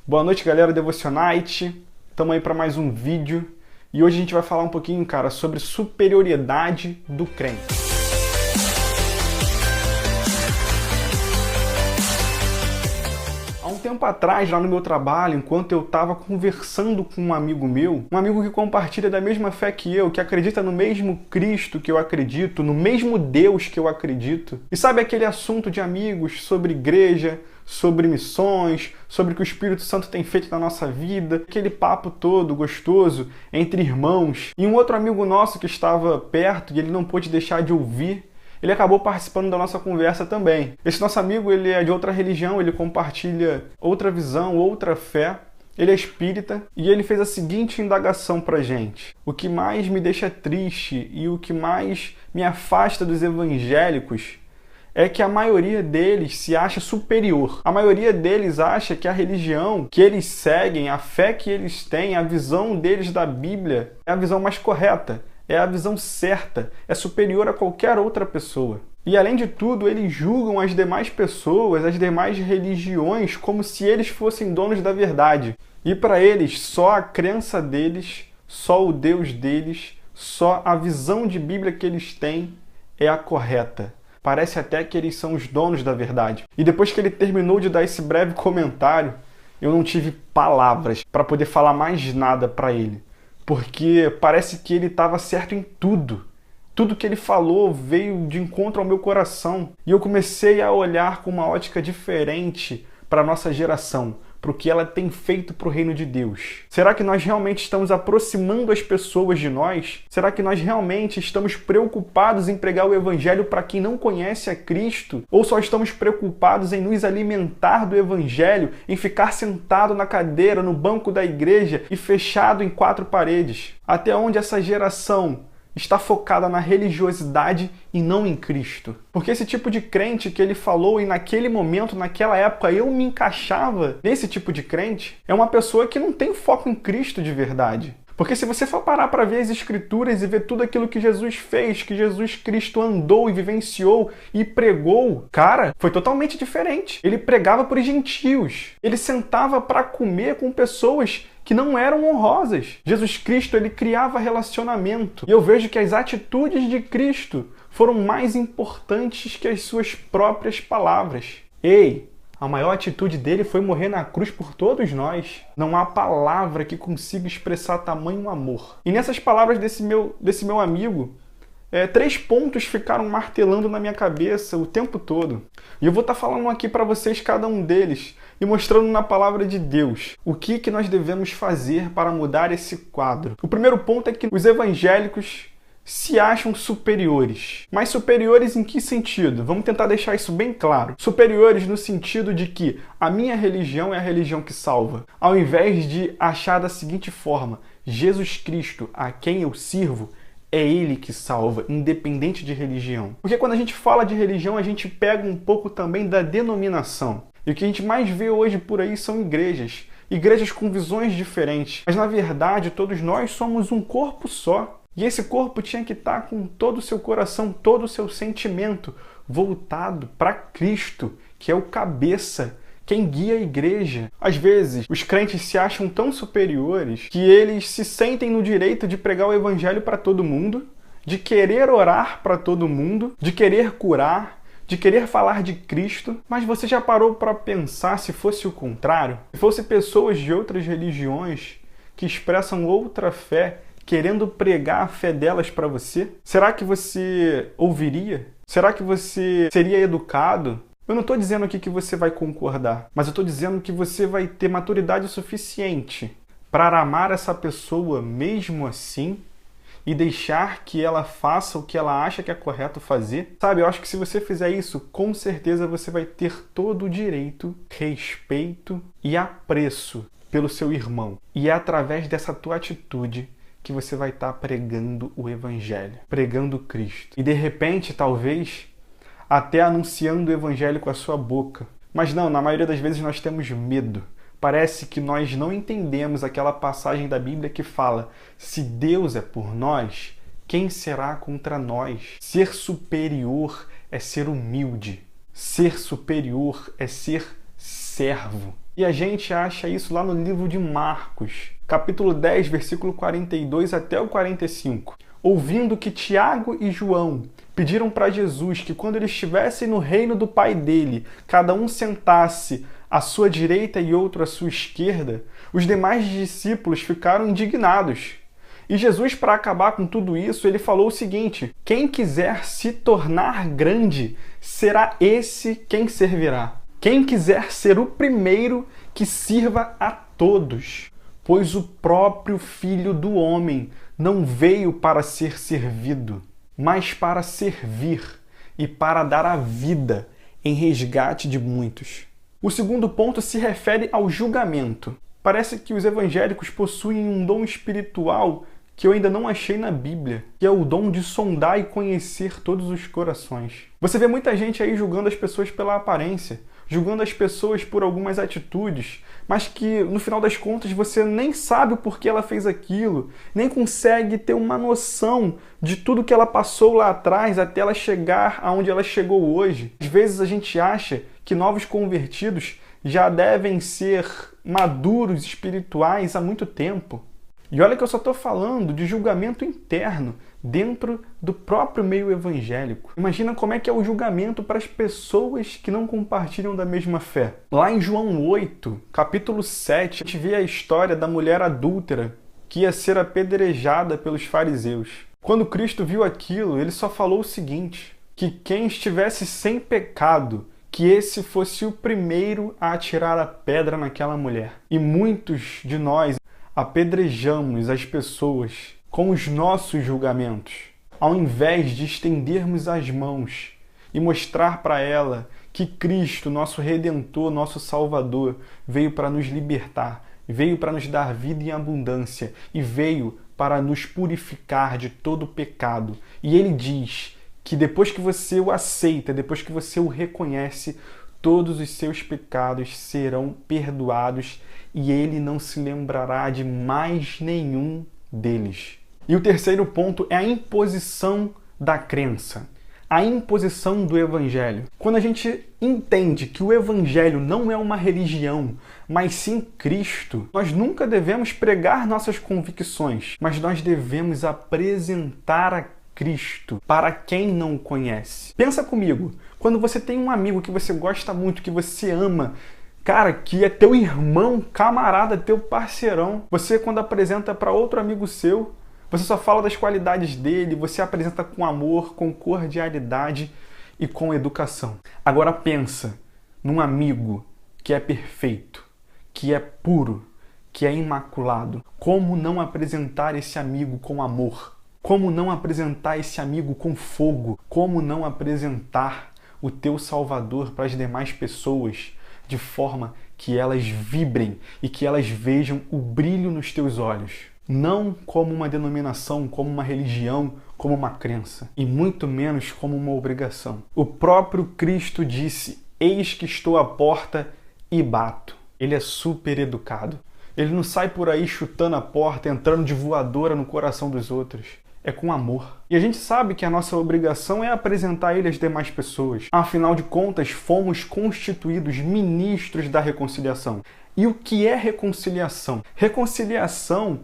Boa noite, galera Devocionite. Estamos aí para mais um vídeo e hoje a gente vai falar um pouquinho, cara, sobre superioridade do crente. Há um tempo atrás, lá no meu trabalho, enquanto eu estava conversando com um amigo meu, um amigo que compartilha da mesma fé que eu, que acredita no mesmo Cristo que eu acredito, no mesmo Deus que eu acredito. E sabe aquele assunto de amigos sobre igreja, sobre missões, sobre o que o Espírito Santo tem feito na nossa vida, aquele papo todo gostoso entre irmãos. E um outro amigo nosso que estava perto e ele não pôde deixar de ouvir, ele acabou participando da nossa conversa também. Esse nosso amigo, ele é de outra religião, ele compartilha outra visão, outra fé. Ele é espírita e ele fez a seguinte indagação pra gente. O que mais me deixa triste e o que mais me afasta dos evangélicos é que a maioria deles se acha superior. A maioria deles acha que a religião que eles seguem, a fé que eles têm, a visão deles da Bíblia é a visão mais correta. É a visão certa, é superior a qualquer outra pessoa. E além de tudo, eles julgam as demais pessoas, as demais religiões, como se eles fossem donos da verdade. E para eles, só a crença deles, só o Deus deles, só a visão de Bíblia que eles têm é a correta. Parece até que eles são os donos da verdade. E depois que ele terminou de dar esse breve comentário, eu não tive palavras para poder falar mais nada para ele. Porque parece que ele estava certo em tudo. Tudo que ele falou veio de encontro ao meu coração. E eu comecei a olhar com uma ótica diferente para a nossa geração, para o que ela tem feito para o reino de Deus. Será que nós realmente estamos aproximando as pessoas de nós? Será que nós realmente estamos preocupados em pregar o evangelho para quem não conhece a Cristo? Ou só estamos preocupados em nos alimentar do evangelho, em ficar sentado na cadeira, no banco da igreja e fechado em quatro paredes? Até onde essa geração está focada na religiosidade e não em Cristo? Porque esse tipo de crente que ele falou, e naquele momento, naquela época, eu me encaixava nesse tipo de crente, é uma pessoa que não tem foco em Cristo de verdade. Porque se você for parar para ver as Escrituras e ver tudo aquilo que Jesus fez, que Jesus Cristo andou e vivenciou e pregou, cara, foi totalmente diferente. Ele pregava para os gentios. Ele sentava para comer com pessoas que não eram honrosas. Jesus Cristo, ele criava relacionamento. E eu vejo que as atitudes de Cristo foram mais importantes que as suas próprias palavras. Ei! A maior atitude dele foi morrer na cruz por todos nós. Não há palavra que consiga expressar tamanho amor. E nessas palavras desse meu amigo, 3 pontos ficaram martelando na minha cabeça o tempo todo. E eu vou estar falando aqui para vocês cada um deles e mostrando na palavra de Deus o que nós devemos fazer para mudar esse quadro. O primeiro ponto é que os evangélicos se acham superiores. Mas superiores em que sentido? Vamos tentar deixar isso bem claro. Superiores no sentido de que a minha religião é a religião que salva. Ao invés de achar da seguinte forma: Jesus Cristo, a quem eu sirvo, é Ele que salva, independente de religião. Porque quando a gente fala de religião, a gente pega um pouco também da denominação. E o que a gente mais vê hoje por aí são igrejas. Igrejas com visões diferentes. Mas na verdade, todos nós somos um corpo só. E esse corpo tinha que estar com todo o seu coração, todo o seu sentimento voltado para Cristo, que é o cabeça, quem guia a igreja. Às vezes, os crentes se acham tão superiores que eles se sentem no direito de pregar o evangelho para todo mundo, de querer orar para todo mundo, de querer curar, de querer falar de Cristo. Mas você já parou para pensar se fosse o contrário? Se fosse pessoas de outras religiões que expressam outra fé, querendo pregar a fé delas para você? Será que você ouviria? Será que você seria educado? Eu não estou dizendo aqui que você vai concordar, mas eu estou dizendo que você vai ter maturidade suficiente para amar essa pessoa mesmo assim e deixar que ela faça o que ela acha que é correto fazer. Sabe, eu acho que se você fizer isso, com certeza você vai ter todo o direito, respeito e apreço pelo seu irmão. E é através dessa tua atitude que você vai estar pregando o evangelho, pregando Cristo. E de repente, talvez, até anunciando o evangelho com a sua boca. Mas não, na maioria das vezes nós temos medo. Parece que nós não entendemos aquela passagem da Bíblia que fala: se Deus é por nós, quem será contra nós? Ser superior é ser humilde. Ser superior é ser servo. E a gente acha isso lá no livro de Marcos, capítulo 10, versículo 42 até o 45. Ouvindo que Tiago e João pediram para Jesus que quando eles estivessem no reino do Pai dele, cada um sentasse à sua direita e outro à sua esquerda, os demais discípulos ficaram indignados. E Jesus, para acabar com tudo isso, ele falou o seguinte: quem quiser se tornar grande, será esse quem servirá. Quem quiser ser o primeiro, que sirva a todos. Pois o próprio Filho do Homem não veio para ser servido, mas para servir e para dar a vida em resgate de muitos. O segundo ponto se refere ao julgamento. Parece que os evangélicos possuem um dom espiritual que eu ainda não achei na Bíblia, que é o dom de sondar e conhecer todos os corações. Você vê muita gente aí julgando as pessoas pela aparência, julgando as pessoas por algumas atitudes, mas que no final das contas você nem sabe o porquê ela fez aquilo, nem consegue ter uma noção de tudo que ela passou lá atrás até ela chegar aonde ela chegou hoje. Às vezes a gente acha que novos convertidos já devem ser maduros espirituais há muito tempo. E olha que eu só estou falando de julgamento interno dentro do próprio meio evangélico. Imagina como é que é o julgamento para as pessoas que não compartilham da mesma fé. Lá em João 8, capítulo 7, a gente vê a história da mulher adúltera que ia ser apedrejada pelos fariseus. Quando Cristo viu aquilo, ele só falou o seguinte: que quem estivesse sem pecado, que esse fosse o primeiro a atirar a pedra naquela mulher. E muitos de nós apedrejamos as pessoas com os nossos julgamentos, ao invés de estendermos as mãos e mostrar para ela que Cristo, nosso Redentor, nosso Salvador, veio para nos libertar, veio para nos dar vida em abundância e veio para nos purificar de todo pecado. E ele diz que depois que você o aceita, depois que você o reconhece, todos os seus pecados serão perdoados e ele não se lembrará de mais nenhum deles. E o terceiro ponto é a imposição da crença, a imposição do evangelho. Quando a gente entende que o evangelho não é uma religião, mas sim Cristo, nós nunca devemos pregar nossas convicções, mas nós devemos apresentar a Cristo para quem não o conhece. Pensa comigo, quando você tem um amigo que você gosta muito, que você ama, cara, que é teu irmão, camarada, teu parceirão, você quando apresenta para outro amigo seu, você só fala das qualidades dele, você apresenta com amor, com cordialidade e com educação. Agora pensa num amigo que é perfeito, que é puro, que é imaculado. Como não apresentar esse amigo com amor? Como não apresentar esse amigo com fogo? Como não apresentar o teu Salvador para as demais pessoas de forma que elas vibrem e que elas vejam o brilho nos teus olhos? Não como uma denominação, como uma religião, como uma crença, e muito menos como uma obrigação. O próprio Cristo disse: eis que estou à porta e bato. Ele é super educado. Ele não sai por aí chutando a porta, entrando de voadora no coração dos outros. É com amor. E a gente sabe que a nossa obrigação é apresentar ele às demais pessoas. Afinal de contas, fomos constituídos ministros da reconciliação. E o que é reconciliação? Reconciliação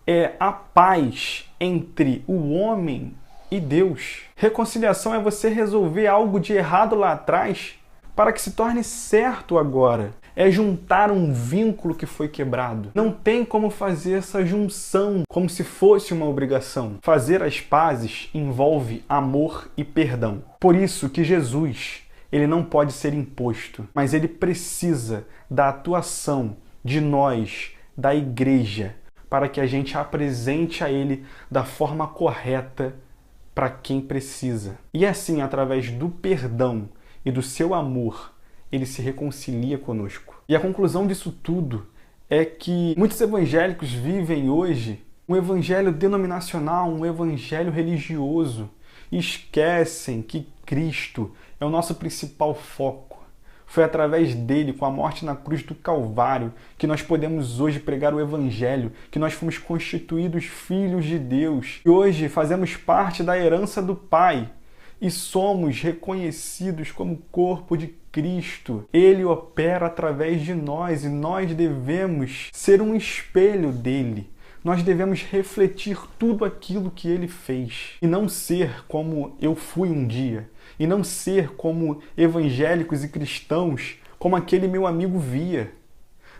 é a paz entre o homem e Deus. Reconciliação é você resolver algo de errado lá atrás para que se torne certo agora. É juntar um vínculo que foi quebrado. Não tem como fazer essa junção como se fosse uma obrigação. Fazer as pazes envolve amor e perdão. Por isso que Jesus, ele não pode ser imposto, mas ele precisa da atuação de nós, da igreja, para que a gente apresente a ele da forma correta para quem precisa. E assim, através do perdão e do seu amor, ele se reconcilia conosco. E a conclusão disso tudo é que muitos evangélicos vivem hoje um evangelho denominacional, um evangelho religioso, e esquecem que Cristo é o nosso principal foco. Foi através dele, com a morte na cruz do Calvário, que nós podemos hoje pregar o Evangelho, que nós fomos constituídos filhos de Deus. E hoje fazemos parte da herança do Pai. e somos reconhecidos como corpo de Cristo. Ele opera através de nós e nós devemos ser um espelho dele. Nós devemos refletir tudo aquilo que ele fez e não ser como eu fui um dia, e não ser como evangélicos e cristãos, como aquele meu amigo via.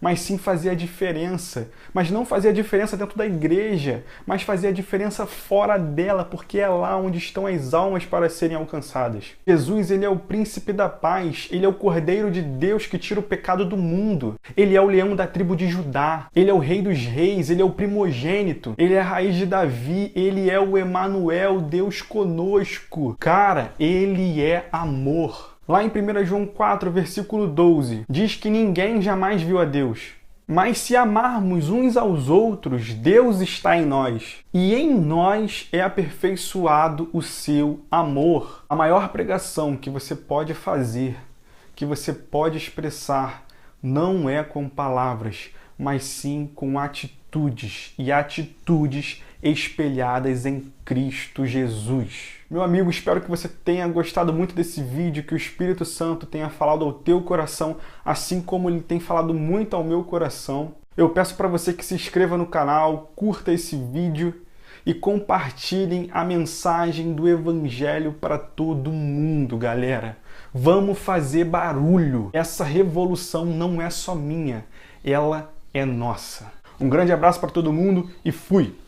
Mas sim fazer a diferença. Mas não fazer a diferença dentro da igreja, mas fazer a diferença fora dela, porque é lá onde estão as almas para serem alcançadas. Jesus, ele é o príncipe da paz, ele é o Cordeiro de Deus que tira o pecado do mundo. Ele é o leão da tribo de Judá, ele é o rei dos reis, ele é o primogênito, ele é a raiz de Davi, ele é o Emanuel, Deus conosco. Cara, ele é amor. Lá em 1 João 4, versículo 12, diz que ninguém jamais viu a Deus. Mas se amarmos uns aos outros, Deus está em nós. E em nós é aperfeiçoado o seu amor. A maior pregação que você pode fazer, que você pode expressar, não é com palavras, mas sim com atitudes. E atitudes espelhadas em Cristo Jesus. Meu amigo, espero que você tenha gostado muito desse vídeo, que o Espírito Santo tenha falado ao teu coração, assim como ele tem falado muito ao meu coração. Eu peço para você que se inscreva no canal, curta esse vídeo e compartilhem a mensagem do Evangelho para todo mundo, galera. Vamos fazer barulho. Essa revolução não é só minha, ela é nossa. Um grande abraço para todo mundo e fui!